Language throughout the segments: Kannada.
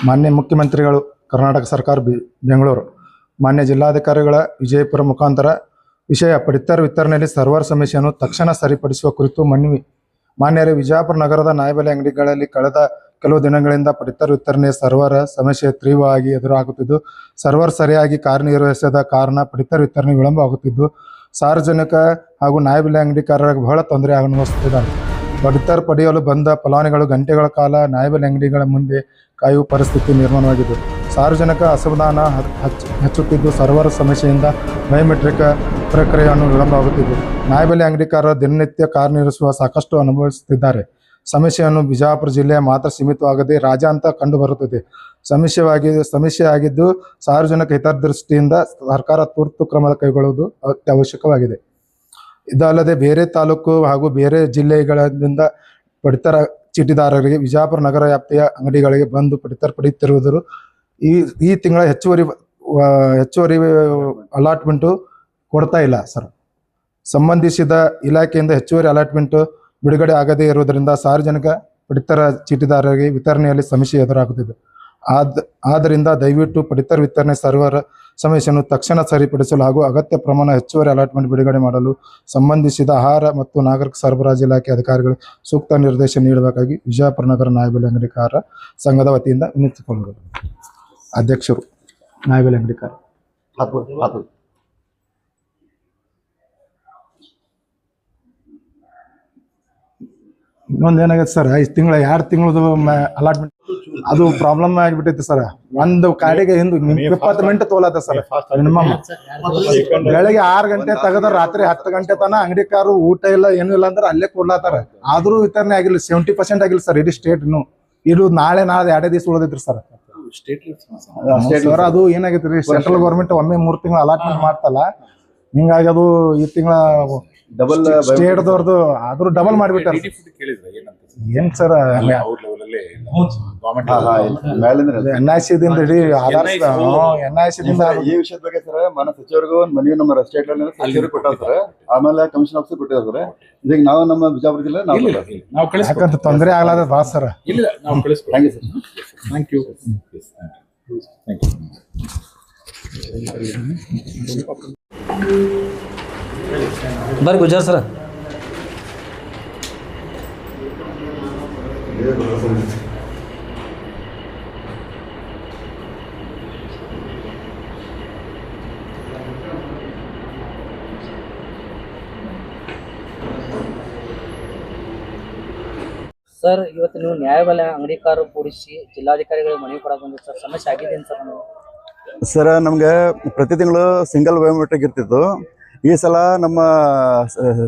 ಮಾನ್ಯ ಮುಖ್ಯಮಂತ್ರಿಗಳು ಕರ್ನಾಟಕ ಸರ್ಕಾರ ಬೆಂಗಳೂರು ಮಾನ್ಯ ಜಿಲ್ಲಾಧಿಕಾರಿಗಳ ವಿಜಯಪುರ ಮುಖಾಂತರ ವಿಷಯ ಪಡಿತರ ವಿತರಣೆಯಲ್ಲಿ ಸರ್ವರ್ ಸಮಸ್ಯೆಯನ್ನು ತಕ್ಷಣ ಸರಿಪಡಿಸುವ ಕುರಿತು ಮನವಿ. ಮಾನ್ಯರೇ, ವಿಜಯಪುರ ನಗರದ ನ್ಯಾಯಬೆಲೆ ಅಂಗಡಿಗಳಲ್ಲಿ ಕಳೆದ ಕೆಲವು ದಿನಗಳಿಂದ ಪಡಿತರ ವಿತರಣೆ ಸರ್ವರ್ ಸಮಸ್ಯೆ ತೀವ್ರವಾಗಿ ಎದುರಾಗುತ್ತಿದ್ದು, ಸರ್ವರ್ ಸರಿಯಾಗಿ ಕಾರ್ಯನಿರ್ವಹಿಸದ ಕಾರಣ ಪಡಿತರ ವಿತರಣೆ ವಿಳಂಬವಾಗುತ್ತಿದ್ದು, ಸಾರ್ವಜನಿಕ ಹಾಗೂ ನ್ಯಾಯಬೆಲೆ ಅಂಗಡಿಕಾರರಿಗೆ ಬಹಳ ತೊಂದರೆ ಅನುಭವಿಸುತ್ತಿದ್ದಾರೆ. ಪಡಿತರ ಪಡೆಯಲು ಬಂದ ಫಲಾನುಭವಿಗಳು ಗಂಟೆಗಳ ಕಾಲ ನ್ಯಾಯಬೆಲೆ ಅಂಗಡಿಗಳ ಮುಂದೆ ಕಾಯುವ ಪರಿಸ್ಥಿತಿ ನಿರ್ಮಾಣವಾಗಿದ್ದು, ಸಾರ್ವಜನಿಕ ಅಸಮಾಧಾನ ಹೆಚ್ಚುತ್ತಿದ್ದು, ಸರ್ವರ್ ಸಮಸ್ಯೆಯಿಂದ ಬಯೋಮೆಟ್ರಿಕ್ ಪ್ರಕ್ರಿಯೆಯನ್ನು ವಿಳಂಬವಾಗುತ್ತಿದ್ದು, ನ್ಯಾಯಬೆಲೆ ಅಂಗಡಿಕಾರರು ದಿನನಿತ್ಯ ಕಾರ್ಯನಿರ್ವಹಿಸುವ ಸಾಕಷ್ಟು ಅನುಭವಿಸುತ್ತಿದ್ದಾರೆ. ಸಮಸ್ಯೆಯನ್ನು ಬಿಜಾಪುರ ಜಿಲ್ಲೆಯ ಮಾತ್ರ ಸೀಮಿತವಾಗದೆ ರಾಜ್ಯಾದ್ಯಂತ ಕಂಡುಬರುತ್ತದೆ. ಸಮಸ್ಯೆಯಾಗಿದ್ದು, ಸಾರ್ವಜನಿಕ ಹಿತದೃಷ್ಟಿಯಿಂದ ಸರ್ಕಾರ ತುರ್ತು ಕ್ರಮ ಕೈಗೊಳ್ಳುವುದು ಅತ್ಯವಶ್ಯಕವಾಗಿದೆ. ಇದಲ್ಲದೆ ಬೇರೆ ತಾಲೂಕು ಹಾಗೂ ಬೇರೆ ಜಿಲ್ಲೆಗಳಿಂದ ಪಡಿತರ ಚೀಟಿದಾರರಿಗೆ ವಿಜಯಪುರ ನಗರ ವ್ಯಾಪ್ತಿಯ ಅಂಗಡಿಗಳಿಗೆ ಬಂದು ಪಡಿತರ ಪಡೆಯುತ್ತಿರುವುದು ಈ ತಿಂಗಳ ಹೆಚ್ಚುವರಿ ಅಲಾಟ್ಮೆಂಟು ಕೊಡ್ತಾ ಇಲ್ಲ ಸರ್. ಸಂಬಂಧಿಸಿದ ಇಲಾಖೆಯಿಂದ ಹೆಚ್ಚುವರಿ ಅಲಾಟ್ಮೆಂಟ್ ಬಿಡುಗಡೆ ಆಗದೇ ಇರುವುದರಿಂದ ಸಾರ್ವಜನಿಕ ಪಡಿತರ ಚೀಟಿದಾರರಿಗೆ ವಿತರಣೆಯಲ್ಲಿ ಸಮಸ್ಯೆ ಎದುರಾಗುತ್ತಿದೆ. ಆದ್ದರಿಂದ ದಯವಿಟ್ಟು ಪಡಿತರ ವಿತರಣೆ ಸರ್ವರ್ ಸಮಸ್ಯೆಯನ್ನು ತಕ್ಷಣ ಸರಿಪಡಿಸಲು ಹಾಗೂ ಅಗತ್ಯ ಪ್ರಮಾಣ ಹೆಚ್ಚುವರಿ ಅಲಾಟ್ಮೆಂಟ್ ಬಿಡುಗಡೆ ಮಾಡಲು ಸಂಬಂಧಿಸಿದ ಆಹಾರ ಮತ್ತು ನಾಗರಿಕ ಸರಬರಾಜು ಇಲಾಖೆ ಅಧಿಕಾರಿಗಳು ಸೂಕ್ತ ನಿರ್ದೇಶನ ನೀಡಬೇಕಾಗಿ ವಿಜಯಪುರ ನಗರ ನ್ಯಾಯಬೆಲೆ ಅಂಗಡಿಕಾರರ ಸಂಘದ ವತಿಯಿಂದ ವಿನಂತಿಸಿಕೊಂಡರು. ಅಧ್ಯಕ್ಷರು ನ್ಯಾಯಬೆಲೆ ಅಂಗಡಿಕಾರ. ಇನ್ನೊಂದು ಏನಾಗೈತೆ ಸರ್, 2 ತಿಂಗಳದು ಅಲಾಟ್ಮೆಂಟ್ ಅದು ಪ್ರಾಬ್ಲಮ್ ಆಗಿಬಿಟ್ಟೈತಿ ಸರ್. ಒಂದು ಕಾಡಿಗೆ 20 ಮಿನಿಟ್ ತೋಲತ್ತ ಸರ್ ಮಿನಿಮಮ್. ಬೆಳಗ್ಗೆ 6 ಗಂಟೆ ತೆಗೆದ್ರೆ ರಾತ್ರಿ 10 ಗಂಟೆ ತನ ಅಂಗಡಿಕಾರು ಊಟ ಇಲ್ಲ ಏನೂ ಇಲ್ಲ ಅಂದ್ರೆ ಅಲ್ಲೇ ಕೊಡ್ಲಾತಾರ. ಆದ್ರೂ ವಿತರಣೆ ಆಗಿಲ್ಲ, 70% ಆಗಿಲ್ಲ ಸರ್ ಇಡೀ ಸ್ಟೇಟ್. ಇದು ನಾಳೆ 2 ದಿವಸ ಉಳಿದೈತ್ರಿ ಸರ್. ಅದು ಏನಾಗೈತಿ ರೀ, ಸೆಂಟ್ರಲ್ ಗೌರ್ಮೆಂಟ್ ಒಮ್ಮೆ 3 ತಿಂಗಳು ಅಲಾಟ್ಮೆಂಟ್ ಮಾಡ್ತಲ್ಲ, ಹಿಂಗಾಗಿ ಅದು ಈ ತಿಂಗಳ ಡಬಲ್ ಸ್ಟೇಟ್ದವ್ರದ್ದು ಆದ್ರೂ ಡಬಲ್ ಮಾಡಿಬಿಟ್ಟಾರೆ. ಏನ್ ಸರ್ NIC-ದಿಂದ ಇಡೀ ಆಧಾರ್ NIC-ದಿಂದ ಈ ವಿಷಯದ ಬಗ್ಗೆ ಸರ್ ಮಾನ್ಯ ಸಚಿವರಿಗೂ ಒಂದು ಮನವಿ ನಮ್ಮ ಸ್ಟೇಟ್ ಸಚಿವರು ಕೊಟ್ಟಾರೆ, ಆಮೇಲೆ ಕಮಿಷನ್ ಆಫೀಸರ್ ಕೊಟ್ಟಿದ್ದಾರೆ. ಇದೀಗ ನಾವು ನಮ್ಮ ಬಿಜಾಪುರ ಜಿಲ್ಲೆ ಯಾಕಂತ ತೊಂದರೆ ಆಗ್ಲಾದ ಬಾ ಸರ್. Thank you. ಬರ್ರಿ ಗುಜಾರ್ ಸರ್. ಸರ್, ಇವತ್ತು ನೀವು ನ್ಯಾಯಬೆಲೆ ಅಂಗಡಿಕಾರರು ಕೂಡಿಸಿ ಜಿಲ್ಲಾಧಿಕಾರಿಗಳಿಗೆ ಮನವಿ ಕೊಡಕ್ಕೆ ಬಂದಿದ್ದು ಸರ್, ಸಮಸ್ಯೆ ಆಗಿದೆ ಸರ್? ಸರ್, ನಮಗೆ ಪ್ರತಿ ತಿಂಗಳು ಸಿಂಗಲ್ ಬಯೋಮೆಟ್ರಿಕ್ ಇರ್ತಿತ್ತು. ಈ ಸಲ ನಮ್ಮ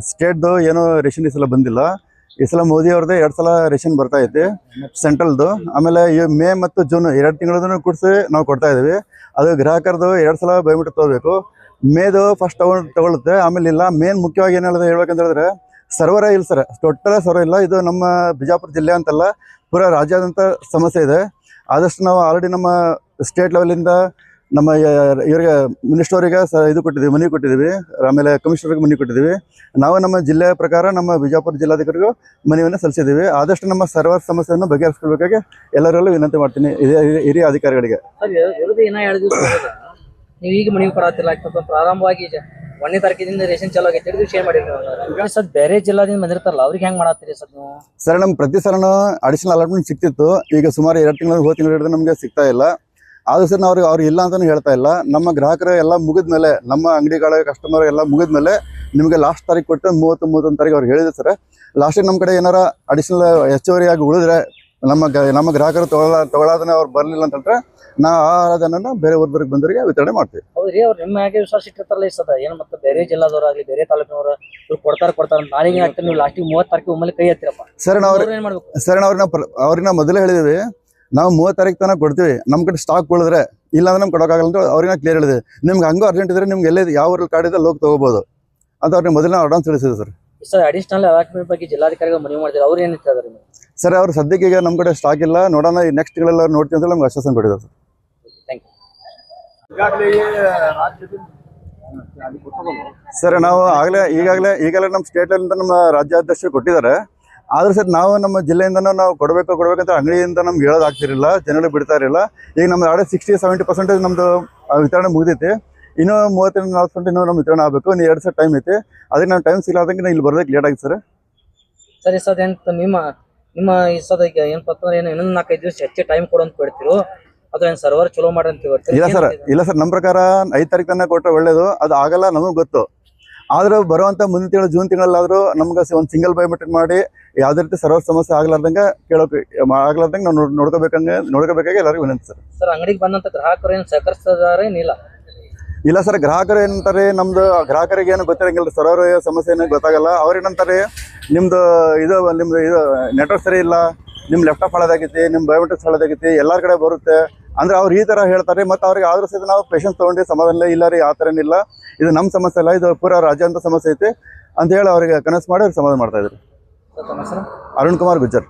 ಸ್ಟೇಟ್ದು ಏನೋ ರೇಷನ್ ಈ ಸಲ ಬಂದಿಲ್ಲ. ಈ ಸಲ ಮೋದಿ ಅವ್ರದ್ದು 2 ಸಲ ರೇಷನ್ ಬರ್ತಾ ಐತಿ ಸೆಂಟ್ರಲ್ದು. ಆಮೇಲೆ ಮೇ ಮತ್ತು ಜೂನ್ 2 ತಿಂಗಳದನ್ನು ಕೂಡಿಸಿ ನಾವು ಕೊಡ್ತಾ ಇದ್ದೀವಿ. ಅದು ಗ್ರಾಹಕರದು 2 ಸಲ ಬಯೋಮೆಟ್ರಿಕ್ ತೊಗೋಬೇಕು. ಮೇದು ಫಸ್ಟ್ ತಗೊಳುತ್ತೆ, ಆಮೇಲೆ ಇಲ್ಲ. ಮೇನ್ ಮುಖ್ಯವಾಗಿ ಏನು ಹೇಳ್ಬೇಕಂತ ಹೇಳಿದ್ರೆ ಸರ್ವರೇ ಇಲ್ಲ ಸರ್, ಟೋಟಲ್ ಸರ್ವರ್ ಇಲ್ಲ. ಇದು ನಮ್ಮ ಬಿಜಾಪುರ ಜಿಲ್ಲೆ ಅಂತಲ್ಲ, ಪೂರಾ ರಾಜ್ಯಾದ್ಯಂತ ಸಮಸ್ಯೆ ಇದೆ. ಆದಷ್ಟು ನಾವು ಆಲ್ರೆಡಿ ನಮ್ಮ ಸ್ಟೇಟ್ ಲೆವೆಲಿಂದ ನಮ್ಮ ಇವರಿಗೆ ಮಿನಿಸ್ಟರ್ಗೆ ಇದು ಕೊಟ್ಟಿದ್ದೀವಿ, ಮನವಿ ಕೊಟ್ಟಿದ್ದೀವಿ. ಆಮೇಲೆ ಕಮಿಷನರ್ಗೆ ಮನವಿ ಕೊಟ್ಟಿದ್ದೀವಿ. ನಾವು ನಮ್ಮ ಜಿಲ್ಲೆಯ ಪ್ರಕಾರ ನಮ್ಮ ಬಿಜಾಪುರ ಜಿಲ್ಲಾಧಿಕಾರಿಗೂ ಮನವಿಯನ್ನು ಸಲ್ಲಿಸಿದ್ದೀವಿ. ಆದಷ್ಟು ನಮ್ಮ ಸರ್ವರ್ ಸಮಸ್ಯೆಯನ್ನು ಬಗೆಹರಿಸ್ಕೊಳ್ಬೇಕಾಗಿ ಎಲ್ಲರಲ್ಲೂ ವಿನಂತಿ ಮಾಡ್ತೀನಿ ಹಿರಿಯ ಅಧಿಕಾರಿಗಳಿಗೆ. ನೀವು ಈಗ ಮನವಿ ಕೊಡತ್ತಿಲ್ಲ, ಪ್ರಾರಂಭವಾಗಿ 1ನೇ ತಾರೀಕಿನಿಂದ ರೇಷನ್ ಚಾಲು ಆಗೈತೆ, 2 ದಿವಸ ಏನ್ ಮಾಡಿದ್ರಿ ಸರ್? ಬೇರೆ ಜಿಲ್ಲಾದಿಂದ ಬಂದಿರ್ತಾರಲ್ಲ, ಅವ್ರಿಗೆ ಹೆಂಗ್ ಮಾಡತ್ತೀರಿ ಸರ್ ನೀವು? ಸರ್, ನಮ್ಗೆ ಪ್ರತಿ ಸಲನೂ ಅಡಿಷನಲ್ ಅಲಾಟ್ಮೆಂಟ್ ಸಿಕ್ತಿತ್ತು. ಈಗ ಸುಮಾರು 2 ತಿಂಗಳು ಹೋದ ತಿಂಗಳು ಹಿಡಿದು ನಮಗೆ ಸಿಗ್ತಾ ಇಲ್ಲ. ಆದ್ರೂ ಸರ್ ನಾವು ಅವ್ರಿಗೆ ಇಲ್ಲ ಅಂತಾನು ಹೇಳ್ತಾ ಇಲ್ಲ. ನಮ್ಮ ಗ್ರಾಹಕರು ಎಲ್ಲ ಮುಗಿದ ಮೇಲೆ, ನಮ್ಮ ಅಂಗಡಿಗಳ ಕಸ್ಟಮರ್ ಎಲ್ಲ ಮುಗಿದ ಮೇಲೆ ನಿಮಗೆ ಲಾಸ್ಟ್ ತಾರೀಕು ಕೊಟ್ಟು 30-31 ತಾರೀಕು ಅವ್ರಿಗೆ ಹೇಳಿದೆ ಸರ್. ಲಾಸ್ಟಿಗೆ ನಮ್ಮ ಕಡೆ ಏನಾರ ಅಡಿಷನಲ್ ಹೆಚ್ಚುವರಿಯಾಗಿ ಉಳಿದ್ರೆ ನಮ್ಮ ಗ್ರಾಹಕರು ತಗೊಳ್ಳೋದನ್ನ ಅವ್ರು ಬರಲಿಲ್ಲ ಅಂತಂದ್ರೆ ನಾವು ಆ ಆರಾಧನೆಯನ್ನು ಬೇರೆ ಊರಿಗೆ ಬಂದವರಿಗೆ ವಿತರಣೆ ಮಾಡ್ತೀವಿ. ಹೌದ್ರಿ, ಅವ್ರು ನಿಮ್ಮ ಹಾಗೆ ವಿಶ್ವಾಸ ಇಟ್ಟಿರ್ತಾರಲ್ಲ ಈ ಸದ ಏನು, ಮತ್ತೆ ಬೇರೆ ಜಿಲ್ಲಾದವರಾಗ್ಲಿ ಬೇರೆ ತಾಲೂಕಿನವರು ಇವ್ರು ಕೊಡ್ತಾರ ನಾಳೆಗೆ ಆಗ್ತಾರೆ, ನೀವು ಲಾಸ್ಟಿಗೆ 30 ತಾರೀಕು ಒಮ್ಮೆ ಕೈ ಹತ್ತಿರಪ್ಪ ಸರ್. ಅವ್ರನ್ನ ಮೊದಲೇ ಹೇಳಿದೀವಿ, ನಾವು 30 ತಾರೀಕು ತನಕ ಕೊಡ್ತೀವಿ. ನಮ್ಮ ಕಡೆ ಸ್ಟಾಕ್ ಉಳಿದ್ರೆ, ಇಲ್ಲ ಅಂದ್ರೆ ನಮ್ಗೆ ಕೊಡೋಕ್ಕಾಗಲ್ಲ ಅಂತ ಅವ್ರಿಗೆ ಕ್ಲಿಯರ್ ಹೇಳಿದೆ. ನಿಮ್ಗೆ ಹಂಗೂ ಅರ್ಜೆಂಟ್ ಇದ್ರೆ ನಿಮ್ಗೆ ಎಲ್ಲೇ ಯಾವ ಊರಲ್ಲಿ ಕಾರ್ಡ್ ಇದೆ ಲೋಕ್ ತಗೋಬಹುದು ಅಂತ ಅವ್ರಿಗೆ ಮೊದಲನೇ ಅಡ್ವಾನ್ಸ್ ತಿಳಿಸಿದೆ ಸರ್. ಸರ್, ಅಡಿಷನಲ್ ಅಲಾಟ್ಮೆಂಟ್ ಬಗ್ಗೆ ಜಿಲ್ಲಾಧಿಕಾರಿಗಳು ಮನವಿ ಮಾಡಿದ್ರು, ಅವ್ರು ಏನು ಹೇಳ್ತಾರೆ ಸರ್? ಅವ್ರು ಸದ್ಯಕ್ಕೆ ಈಗ ನಮ್ಮ ಕಡೆ ಸ್ಟಾಕ್ ಇಲ್ಲ, ನೋಡೋಣ ಈ ನೆಕ್ಸ್ಟ್ ತಿಂಗಳೆಲ್ಲ ನೋಡ್ತೀವಿ ಅಂತ ನಮ್ಗೆ ಆಶ್ವಾಸನೆ ಕೊಟ್ಟಿದ್ದಾರೆ ಸರ್. Thank you sir. ನಾವು ಈಗಾಗಲೇ ನಮ್ಮ ಸ್ಟೇಟ್ ನಮ್ಮ ರಾಜ್ಯಾಧ್ಯಕ್ಷರು ಕೊಟ್ಟಿದ್ದಾರೆ. ಆದ್ರೆ ಸರ್ ನಾವು ನಮ್ಮ ಜಿಲ್ಲೆಯಿಂದನೂ ನಾವು ಕೊಡ್ಬೇಕಂತ ಅಂಗಡಿಯಿಂದ ನಮ್ಗೆ ಹೇಳೋದಾಗ್ತಿರಲಿಲ್ಲ, ಜನಗಳಿಗೆ ಬಿಡ್ತಾ ಇರಲಿಲ್ಲ. ಈಗ ನಮ್ದು ಆಡೆ 60-70% ನಮ್ಮದು ವಿತರಣೆ ಮುಗಿದೈತಿ. ಇನ್ನೂ 30-40% ಇನ್ನೂ ನಮ್ಮ ವಿತರಣೆ ಆಗಬೇಕು. ಇನ್ನು 2 ಸಲ ಟೈಮ್ ಐತಿ. ಅದಕ್ಕೆ ನಾನು ಟೈಮ್ ಸಿಗಲಾರ್ದಂಗೆ ನಾನು ಇಲ್ಲಿ ಬರೋದಕ್ಕೆ ಲೇಟ್ ಆಗಿದೆ ಸರ್. ಸರ್ ಈ ಸದ ಎಂತ ನಿಮ್ಮ ಈ ಸದ ಈಗ ಏನಪ್ಪ ಅಂತಂದ್ರೆ ಏನು ಇನ್ನೊಂದು 4-5 ದಿವಸ ಹೆಚ್ಚು ಟೈಮ್ ಕೊಡು ಅಂತ ಹೇಳ್ತಿರೋ ಅದು ಏನು ಸರ್ವರ್ ಚಲೋ ಮಾಡಿ ಅಂತ ಹೇಳ್ತೀರಿ? ಇಲ್ಲ ಸರ್ ನಮ್ಮ ಪ್ರಕಾರ 5 ತಾರೀಕು ತನಕ ಕೊಟ್ಟರೆ ಒಳ್ಳೇದು. ಅದು ಆಗಲ್ಲ ನಮಗೆ ಗೊತ್ತು. ಆದ್ರೆ ಬರುವಂಥ ಮುಂದಿನ ತಿಂಗಳು ಜೂನ್ ತಿಂಗಳಲ್ಲಾದರೂ ನಮ್ಗೆ ಒಂದು ಸಿಂಗಲ್ ಬಯೋಮೆಟ್ರಿಕ್ ಮಾಡಿ ಯಾವುದೇ ರೀತಿ ಸರ್ವರ್ ಸಮಸ್ಯೆ ಆಗ್ಲಾರ್ದಂಗೆ ನಾವು ನೋಡ್ಕೋಬೇಕಾಗಿ ಎಲ್ಲರಿಗೂ ವಿನಂತಿ ಸರ್. ಸರ್ ಅಂಗಡಿಗೆ ಬಂದಂತ ಗ್ರಾಹಕರು ಏನು ಸಹಕರಿಸ್ತಿದ್ದಾರೆ ಏನಿಲ್ಲ? ಇಲ್ಲ ಸರ್, ಗ್ರಾಹಕರು ಏನಂತಾರೆ, ನಮ್ದು ಗ್ರಾಹಕರಿಗೆ ಏನು ಗೊತ್ತಿರಂಗಿಲ್ಲ, ಸರ್ವರ್ ಸಮಸ್ಯೆ ಏನೋ ಗೊತ್ತಾಗಲ್ಲ. ಅವ್ರೇನಂತಾರೆ ನಿಮ್ದು ನೆಟ್ವರ್ಕ್ ಸರಿ ಇಲ್ಲ, ನಿಮ್ಮ ಲ್ಯಾಪ್ಟಾಪ್ ಹಳದಾಗೈತಿ, ನಿಮ್ಮ ಬಯೋಮೆಟ್ರಿಕ್ಸ್ ಹಳದಾಗೈತಿ, ಎಲ್ಲರ ಕಡೆ ಬರುತ್ತೆ ಅಂದ್ರೆ ಅವ್ರು ಈ ಥರ ಹೇಳ್ತಾರೆ. ಮತ್ತು ಅವ್ರಿಗೆ ಆದ್ರೂ ಸಹಿತ ನಾವು ಪೇಷನ್ಸ್ ತೊಗೊಂಡು ಸಮಾಧಾನ ಇಲ್ಲ ರೀ, ಆ ಥರ ಏನಿಲ್ಲ, ಇದು ನಮ್ಮ ಸಮಸ್ಯೆ ಅಲ್ಲ, ಇದು ಪೂರಾ ರಾಜ್ಯಾಂತ ಸಮಸ್ಯೆ ಐತಿ ಅಂತ ಹೇಳಿ ಅವ್ರಿಗೆ ಕನಸು ಮಾಡಿ ಅವ್ರಿಗೆ ಸಮಾಧಾನ ಮಾಡ್ತಾ ಇದ್ರು. ಸರ್ ತಮ್ಮ ಹೆಸರು? ಅರುಣ್ ಕುಮಾರ್ ಗುಜ್ಜರ್.